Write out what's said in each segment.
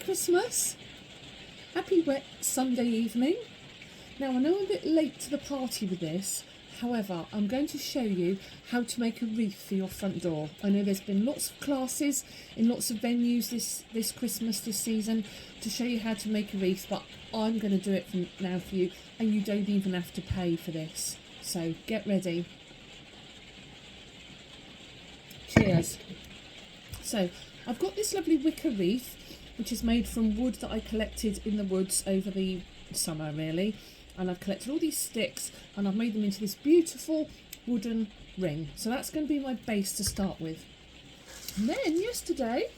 Christmas. Happy wet Sunday evening. Now I know I'm a bit late to the party with this, however I'm going to show you how to make a wreath for your front door. I know there's been lots of classes in lots of venues this Christmas, this season, to show you how to make a wreath, but I'm going to do it now for you, and you don't even have to pay for this. So get ready. Cheers. So I've got this lovely wicker wreath, which is made from wood that I collected in the woods over the summer, really. And I've collected all these sticks and I've made them into this beautiful wooden ring. So that's going to be my base to start with. And then yesterday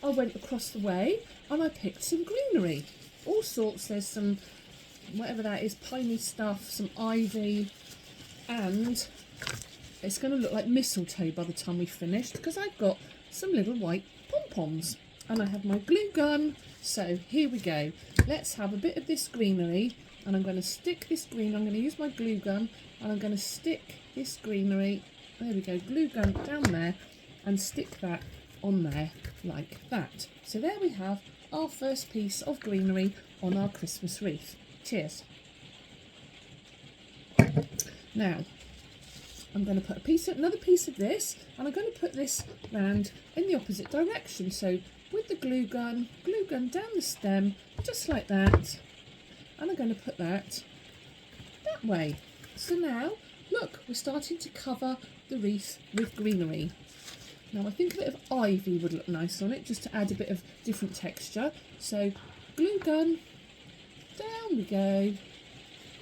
I went across the way and I picked some greenery. All sorts. There's some, whatever that is, piney stuff, some ivy, and it's going to look like mistletoe by the time we finished, because I've got some little white pom-poms and I have my glue gun. So here we go. Let's have a bit of this greenery, and I'm going to stick this green. I'm going to use my glue gun and I'm going to stick this greenery, there we go, glue gun down there, and stick that on there like that. So there we have our first piece of greenery on our Christmas wreath. Cheers. Now I'm going to put another piece of this, and I'm going to put this round in the opposite direction. So with the glue gun down the stem, just like that, and I'm going to put that way. So now, look, we're starting to cover the wreath with greenery. Now I think a bit of ivy would look nice on it, just to add a bit of different texture. So glue gun, down we go,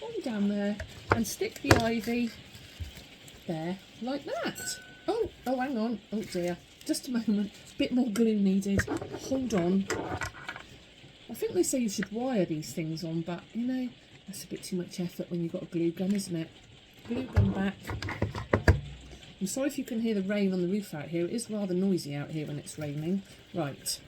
all down there, and stick the ivy there, like that. Oh, hang on. Oh dear. Just a moment. Bit more glue needed. Hold on. I think they say you should wire these things on, but you know, that's a bit too much effort when you've got a glue gun, isn't it? Glue gun back. I'm sorry if you can hear the rain on the roof out here. It is rather noisy out here when it's raining. Right.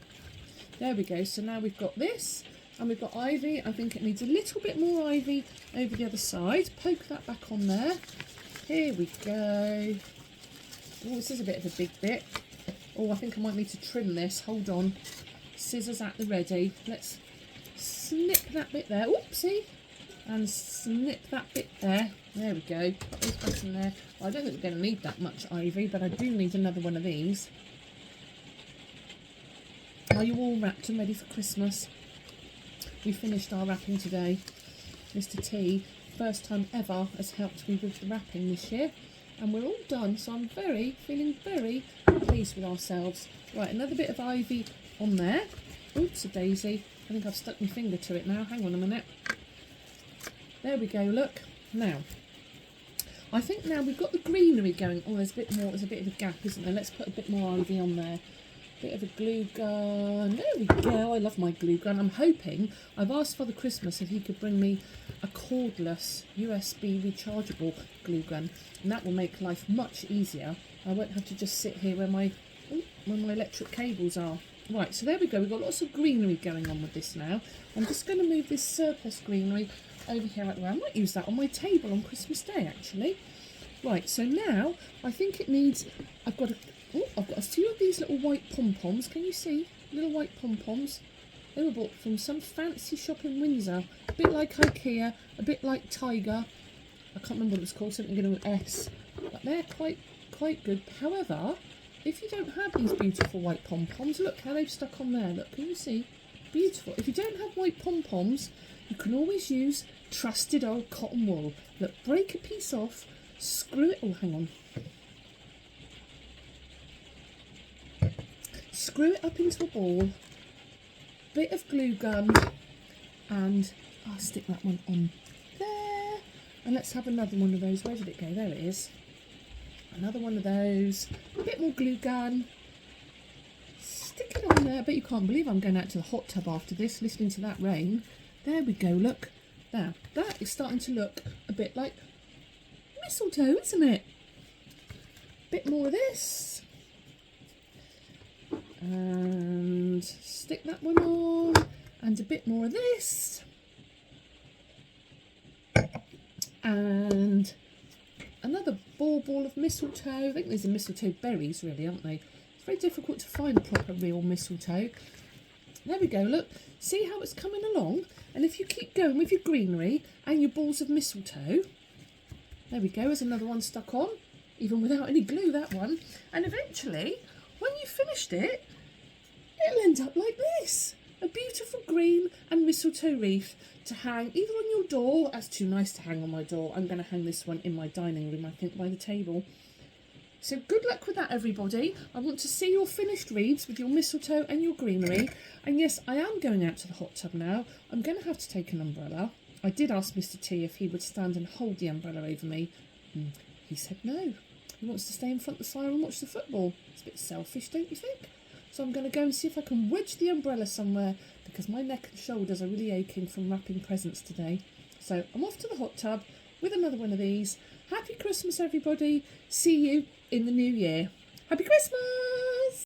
There we go. So now we've got this, and we've got ivy. I think it needs a little bit more ivy over the other side. Poke that back on there. Here we go. Oh, this is a bit of a big bit. Oh, I think I might need to trim this. Hold on. Scissors at the ready. Let's snip that bit there. Oopsie. And snip that bit there. There we go. Put those back in there. Well, I don't think we're going to need that much ivy, but I do need another one of these. Are you all wrapped and ready for Christmas? We finished our wrapping today. Mr. T, first time ever, has helped me with the wrapping this year, and we're all done, so I'm feeling very pleased with ourselves. Right, another bit of ivy on there. Oops, a daisy. I think I've stuck my finger to it now. Hang on a minute. There we go, look. Now, I think now we've got the greenery going. Oh, there's a bit more, there's a bit of a gap, isn't there? Let's put a bit more ivy on there. Bit of a glue gun. There we go. I love my glue gun. I'm hoping, I've asked Father Christmas if he could bring me a cordless USB rechargeable glue gun, and that will make life much easier. I won't have to just sit here where my electric cables are. Right, so there we go. We've got lots of greenery going on with this now. I'm just going to move this surplus greenery over here. I might use that on my table on Christmas Day, actually. Right, so now I think it needs, I've got a few of these little white pom-poms. Can you see? Little white pom-poms. They were bought from some fancy shop in Windsor. A bit like IKEA, a bit like Tiger. I can't remember what it's called, something beginning with S. But they're quite good. However, if you don't have these beautiful white pom-poms, look how they've stuck on there. Look, can you see? Beautiful. If you don't have white pom-poms, you can always use trusted old cotton wool. Look, break a piece off, screw it. Oh, hang on. Screw it up into a ball, bit of glue gun, and I'll stick that one on there. And let's have another one of those. Where did it go? There it is. Another one of those. A bit more glue gun. Stick it on there. But you can't believe I'm going out to the hot tub after this, listening to that rain. There we go, look. Now, that is starting to look a bit like mistletoe, isn't it? Bit more of this. And stick that one on, and a bit more of this, and another ball of mistletoe. I think these are mistletoe berries, really, aren't they? It's very difficult to find proper real mistletoe. There we go, look. See how it's coming along? And if you keep going with your greenery and your balls of mistletoe, there we go, there's another one stuck on, even without any glue, that one. And eventually, when you've finished it, it'll end up like this. A beautiful green and mistletoe wreath to hang either on your door. That's too nice to hang on my door. I'm going to hang this one in my dining room, I think, by the table. So good luck with that, everybody. I want to see your finished wreaths with your mistletoe and your greenery. And yes, I am going out to the hot tub now. I'm going to have to take an umbrella. I did ask Mr. T if he would stand and hold the umbrella over me. He said no. He wants to stay in front of the fire and watch the football. It's a bit selfish, don't you think? So I'm going to go and see if I can wedge the umbrella somewhere, because my neck and shoulders are really aching from wrapping presents today. So I'm off to the hot tub with another one of these. Happy Christmas, everybody. See you in the new year. Happy Christmas!